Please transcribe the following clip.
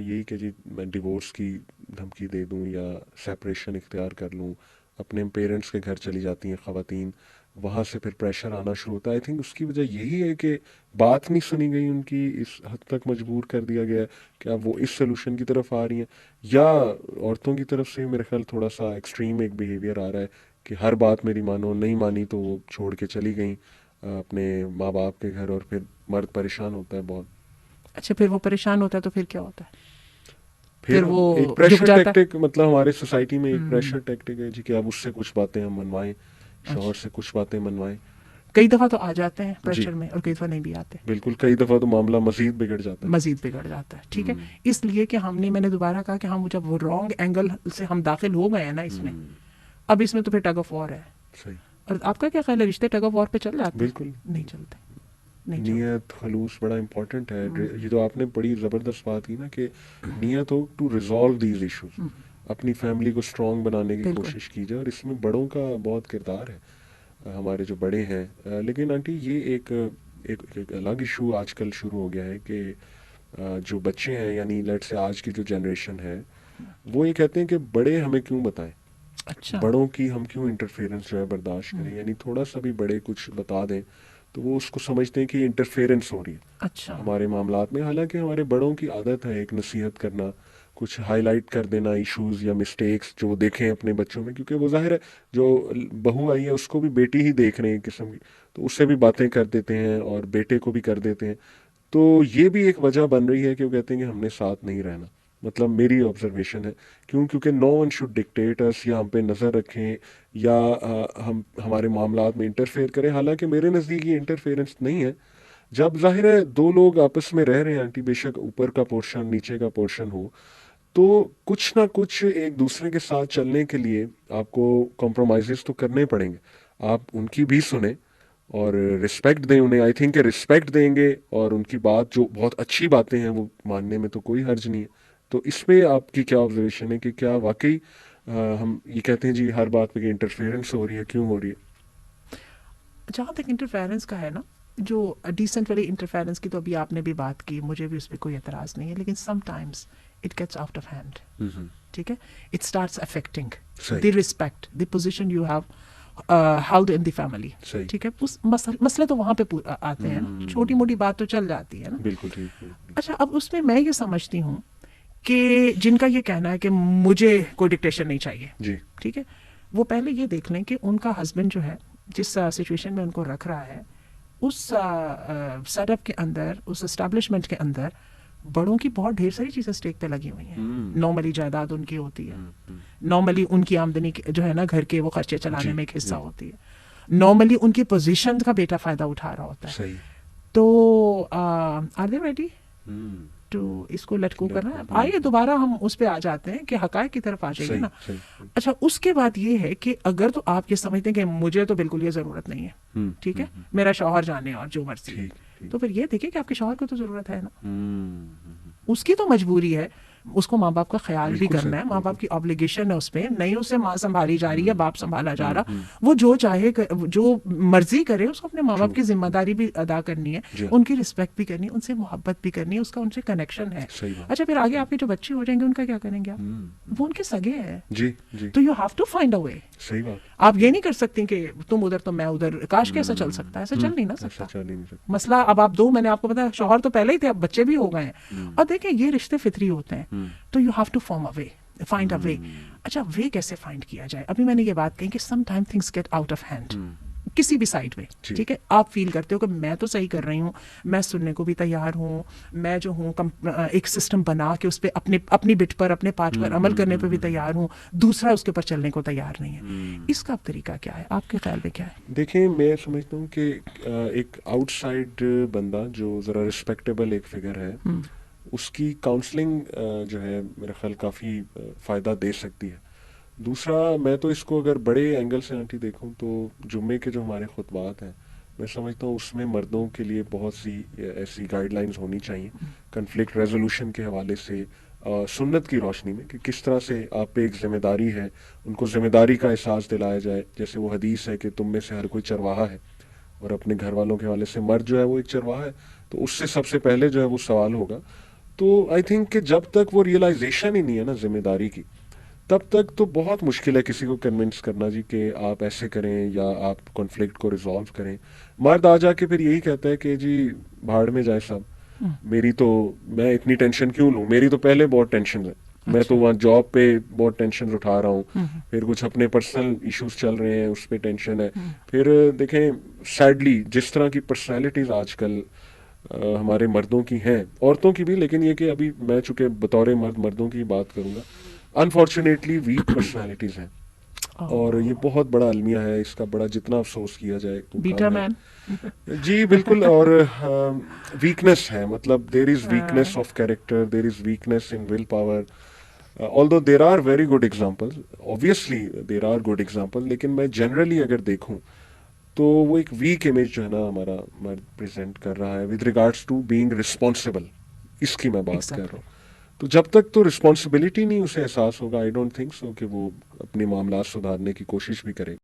यही कि जी मैं डिवोर्स की धमकी दे दूं या सेपरेशन इख्तियार कर लूं, अपने पेरेंट्स के घर चली जाती हैं ख़वातीन, वहाँ से फिर प्रेशर आना शुरू होता है। आई थिंक उसकी वजह यही है कि बात नहीं सुनी गई उनकी, इस हद तक मजबूर कर दिया गया है कि अब वो इस सोल्यूशन की तरफ आ रही हैं, या औरतों की तरफ से मेरे ख्याल थोड़ा सा एक्सट्रीम एक बिहेवियर आ रहा है कि हर बात मेरी मानो, नहीं मानी तो वो छोड़ के चली गई अपने माँ बाप के घर, और फिर मर्द परेशान होता है बहुत। अच्छा, फिर वो परेशान होता है तो फिर क्या होता है? फिर फिर वो एक झुक प्रेशर जाता है। टैक्टिक, मतलब हमारे सोसाइटी में एक हम्म। प्रेशर टैक्टिक है जी कि अब उससे कुछ बातें हम मनवाएं, शौहर अच्छा, से कुछ बातें मनवाएं। कई दफा तो आ जाते हैं जी प्रेशर में और कई दफा नहीं भी आते, बिल्कुल, कई दफ़ा तो मामला मजीद बिगड़ जाता है। मजीद बिगड़ जाता है। ठीक है, हम्म। इसलिए कि हमने, मैंने दोबारा कहा कि हम जब वो रॉन्ग एंगल से हम दाखिल हो गए हैं ना इसमें, हम्म। अब इसमें तो फिर टग ऑफ वॉर है। सही। और आपका क्या ख्याल है, रिश्ते टग ऑफ वॉर पे चल जाते हैं? बिल्कुल। नहीं चलते, नहीं चलते। नियत खलूस बड़ा इंपॉर्टेंट है। हम्म, ये तो आपने बड़ी ज़बरदस्त बात की ना कि नियत हो टू रिजॉल्व दीज इश्यूज, हम्म, अपनी फैमिली को स्ट्रांग बनाने की बिल्कुल। कोशिश कीजिए, और इसमें बड़ों का बहुत किरदार है, हमारे जो बड़े हैं। लेकिन आंटी ये एक अलग इशू आजकल शुरू हो गया है कि जो बच्चे हैं, यानी लेट से आज की जो जनरेशन है, वो ये कहते हैं कि बड़े हमें क्यों बताएं, अच्छा। बड़ों की हम क्यों इंटरफेरेंस जो है बर्दाश्त हम्म, करें, यानी थोड़ा सा भी बड़े कुछ बता दें तो वो उसको समझते हैं कि इंटरफेरेंस हो रही है अच्छा। हमारे मामलात में। हालांकि हमारे बड़ों की आदत है एक नसीहत करना, कुछ हाईलाइट कर देना इश्यूज या मिस्टेक्स जो वो देखें अपने बच्चों में, क्योंकि वो जाहिर है जो बहू आई है उसको भी बेटी ही देख रहे हैं एक किस्म की, तो उससे भी बातें कर देते हैं और बेटे को भी कर देते हैं। तो ये भी एक वजह बन रही है कि वो कहते हैं कि हमने साथ नहीं रहना, मतलब मेरी ऑब्जर्वेशन है। क्यों? क्योंकि नो वन शुड डिक्टेट अस, या हम पे नज़र रखें, या हम हमारे मामलात में इंटरफेयर करें। हालांकि मेरे नज़दीक ये इंटरफेरेंस नहीं है। जब जाहिर है दो लोग आपस में रह रहे हैं आंटी, बेशक ऊपर का पोर्शन नीचे का पोर्शन हो, तो कुछ ना कुछ एक दूसरे के साथ चलने के लिए आपको कॉम्प्रोमाइजेस तो करने पड़ेंगे। आप उनकी भी सुने और रिस्पेक्ट दें उन्हें। आई थिंक रिस्पेक्ट देंगे और उनकी बात जो बहुत अच्छी बातें हैं वो मानने में तो कोई हर्ज नहीं है। तो इसमें आपकी क्या ऑब्जर्वेशन है कि क्या वाकई हम ये कहते हैं जी हर बात पे इंटरफेरेंस हो रही है, क्यों हो रही है? जहाँ तक इंटरफेरेंस का है ना, जो डिसेंट वाली इंटरफेरेंस की तो अभी आपने भी बात की, मुझे भी उस पर कोई एतराज़ नहीं है, लेकिन sometimes it gets out of hand. Hmm. ठीक है, इट स्टार्ट्स अफेक्टिंग सही। The respect, the position you have held in the family। सही। ठीक है, उस मसले तो वहाँ पे आते हैं ना, छोटी हम्म। मोटी बात तो चल जाती है ना। बिल्कुल ठीक, बिल्कुल। अच्छा, अब उसमें मैं ये समझती हूँ कि जिनका ये कहना है कि मुझे कोई डिक्टेशन नहीं चाहिए, जी। ठीक है, वो पहले ये देख लें कि उनका हस्बैंड जो है, जिस सिचुएशन में उनको रख रहा है, उस सेटअप के अंदर, उस एस्टेब्लिशमेंट के अंदर बड़ों की बहुत ढेर सारी चीज़ें स्टेक पे लगी हुई हैं। हम्म। नॉर्मली जायदाद उनकी होती है, हम्म। नॉर्मली उनकी आमदनी जो है ना, घर के वो खर्चे चलाने जी में एक हिस्सा जी। होती है, नॉर्मली उनकी पोजीशन का बेटा फ़ायदा उठा रहा होता है। सही। तो आर दे रेडी हम्म। टू इसको लेट गो लेट करना गो, है? आइए बिल्कुल। दोबारा हम उस पर आ जाते हैं कि हकायक की तरफ आ जाइए सही ना। सही। अच्छा, उसके बाद ये है कि अगर तो आप ये समझते हैं कि मुझे तो बिल्कुल ये ज़रूरत नहीं है, ठीक है, हम्म। मेरा शौहर जाने और जो मर्जी, ठीक ठीक। तो फिर ये देखिए कि आपके शौहर को तो ज़रूरत है ना, हम्म। उसकी तो मजबूरी है, उसको माँ बाप का ख्याल भी बिल्कुल करना सर, है, माँ बाप बिल्कुल। की ऑब्लिगेशन है उस पर, नहीं उसे माँ संभाली जा रही है, बाप संभाला जा रहा, हम्म। वो जो चाहे जो मर्जी करे, उसको अपने माँ बाप ट्रू। की जिम्मेदारी भी अदा करनी है, जी। उनकी रिस्पेक्ट भी करनी है, उनसे मोहब्बत भी करनी है, उसका उनसे कनेक्शन है। सही बात। अच्छा, फिर आगे आपके जो बच्चे हो जाएंगे उनका क्या करेंगे आप? हम्म। वो उनके सगे हैं, जी जी। तो you have to find a way. सही बात। आप ये नहीं कर सकती कि तुम उधर तो मैं उधर, काश कैसा चल सकता है, ऐसा चल नहीं ना ऐसा सकता। चल ही नहीं सकता। मसला अब आप दो, मैंने आपको बताया शौहर तो पहले ही थे, अब बच्चे भी हो गए हैं, और देखें ये रिश्ते फितरी होते हैं, हम्म। तो you have to form a way, find a way. Hmm. अच्छा, वे कैसे फाइंड किया जाए? अभी मैंने ये बात कही कि some time things get out of hand, किसी भी साइड में। जी। ठीक है, आप फील करते हो कि मैं तो सही कर रही हूँ, मैं सुनने को भी तैयार हूँ, मैं जो हूँ एक सिस्टम बना के उस पर अपनी बिट पर, अपने पार्ट पर अमल करने पर भी तैयार हूँ, दूसरा उसके ऊपर चलने को तैयार नहीं है। इसका अब तरीका क्या है, आपके ख्याल में क्या है? देखिए मैं समझता हूँ कि एक आउटसाइड बंदा जो ज़रा रिस्पेक्टेबल एक फिगर है, उसकी काउंसलिंग जो है मेरा ख्याल काफ़ी फ़ायदा दे सकती है। दूसरा, मैं तो इसको अगर बड़े एंगल से आंटी देखूं तो जुम्मे के जो हमारे खुतबात हैं, मैं समझता हूँ उसमें मर्दों के लिए बहुत सी ऐसी गाइडलाइंस होनी चाहिए कन्फ्लिक्ट रेजोल्यूशन के हवाले से, सुन्नत की रोशनी में, कि किस तरह से आप पे एक जिम्मेदारी है, उनको जिम्मेदारी का एहसास दिलाया जाए। जैसे वो हदीस है कि तुम में से हर कोई चरवाहा है, और अपने घर वालों के हवाले से मर्द जो है वो एक चरवाहा है, तो उससे सबसे पहले जो है वो सवाल होगा। तो आई थिंक कि जब तक वो रियलाइजेशन ही नहीं है ना जिम्मेदारी की, तब तक तो बहुत मुश्किल है किसी को कन्विंस करना जी कि आप ऐसे करें या आप कॉन्फ्लिक्ट को रिजॉल्व करें। मर्द आ जाके फिर यही कहता है कि जी भाड़ में जाए सब, मेरी तो, मैं इतनी टेंशन क्यों लूं, मेरी तो पहले बहुत टेंशन है, मैं तो अच्छा। वहाँ जॉब पे बहुत टेंशन उठा रहा हूँ, फिर कुछ अपने पर्सनल इश्यूज चल रहे हैं उस पर टेंशन है। फिर देखें सैडली जिस तरह की पर्सनैलिटीज आजकल हमारे मर्दों की हैं, औरतों की भी, लेकिन ये कि अभी मैं चूंकि बतौर मर्द मर्दों की बात करूंगा, अनफॉर्चुनेटली वीक पर्सनैलिटीज हैं। और ये बहुत बड़ा अलमिया है, इसका बड़ा जितना अफसोस किया जाए तो बीटा कम है। मैन। जी बिल्कुल। और वीकनेस है, मतलब there is weakness of character, there is weakness in will power. Although there are very good example, obviously there are good example, लेकिन मैं जनरली अगर देखूं तो वो एक वीक इमेज जो है ना हमारा मर्द प्रेजेंट कर रहा है with regards to being responsible, इसकी मैं बात कर रहा एग्जैक्टली। हूँ। तो जब तक तो रिस्पॉन्सिबिलिटी नहीं उसे एहसास होगा, आई डोंट थिंक सो कि वो अपने मामला सुधारने की कोशिश भी करेगा।